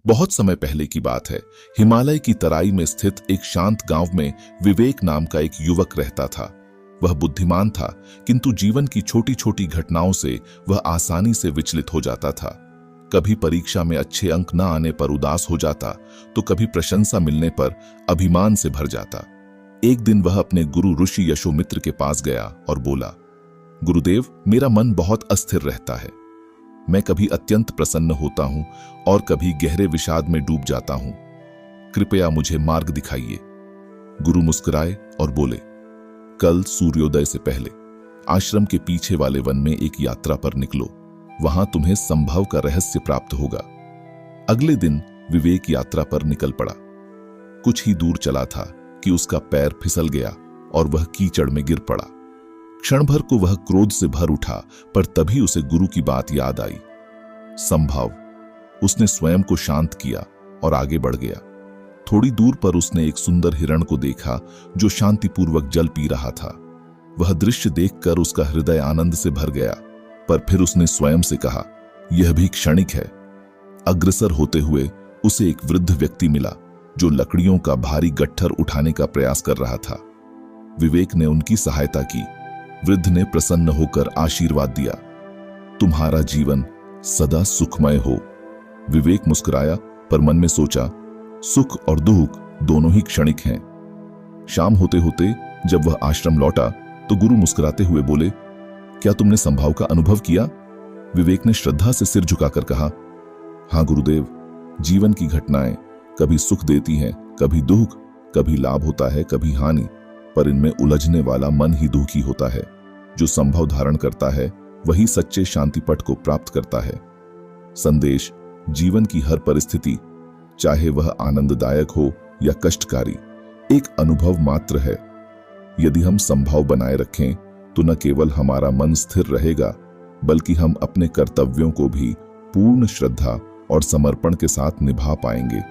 बहुत समय पहले की बात है। हिमालय की तराई में स्थित एक शांत गांव में विवेक नाम का एक युवक रहता था। वह बुद्धिमान था, किंतु जीवन की छोटी छोटी घटनाओं से वह आसानी से विचलित हो जाता था। कभी परीक्षा में अच्छे अंक न आने पर उदास हो जाता, तो कभी प्रशंसा मिलने पर अभिमान से भर जाता। एक दिन वह अपने गुरु ऋषि यशोमित्र के पास गया और बोला, गुरुदेव, मेरा मन बहुत अस्थिर रहता है। मैं कभी अत्यंत प्रसन्न होता हूं और कभी गहरे विषाद में डूब जाता हूं। कृपया मुझे मार्ग दिखाइए। गुरु मुस्कुराए और बोले, कल सूर्योदय से पहले आश्रम के पीछे वाले वन में एक यात्रा पर निकलो। वहां तुम्हें संभव का रहस्य प्राप्त होगा। अगले दिन विवेक यात्रा पर निकल पड़ा। कुछ ही दूर चला था कि उसका पैर फिसल गया और वह कीचड़ में गिर पड़ा। क्षण भर को वह क्रोध से भर उठा, पर तभी उसे गुरु की बात याद आई। संभव। उसने स्वयं को शांत किया और आगे बढ़ गया। थोड़ी दूर पर उसने एक सुंदर हिरण को देखा जो शांतिपूर्वक जल पी रहा था। वह दृश्य देखकर उसका हृदय आनंद से भर गया, पर फिर उसने स्वयं से कहा, यह भी क्षणिक है। अग्रसर होते हुए उसे एक वृद्ध व्यक्ति मिला जो लकड़ियों का भारी गट्ठर उठाने का प्रयास कर रहा था। विवेक ने उनकी सहायता की। वृद्ध ने प्रसन्न होकर आशीर्वाद दिया, तुम्हारा जीवन सदा सुखमय हो। विवेक मुस्कुराया, पर मन में सोचा, सुख और दुख दोनों ही क्षणिक हैं। शाम होते होते जब वह आश्रम लौटा तो गुरु मुस्कुराते हुए बोले, क्या तुमने संभव का अनुभव किया? विवेक ने श्रद्धा से सिर झुकाकर कहा, हाँ गुरुदेव, जीवन की घटनाएं कभी सुख देती हैं, कभी दुख, कभी लाभ होता है, कभी हानि, पर इनमें उलझने वाला मन ही दुखी होता है। जो संभव धारण करता है वही सच्चे शांतिपट को प्राप्त करता है। संदेश, जीवन की हर परिस्थिति, चाहे वह आनंददायक हो या कष्टकारी, एक अनुभव मात्र है। यदि हम संभव बनाए रखें तो न केवल हमारा मन स्थिर रहेगा, बल्कि हम अपने कर्तव्यों को भी पूर्ण श्रद्धा और समर्पण के साथ निभा पाएंगे।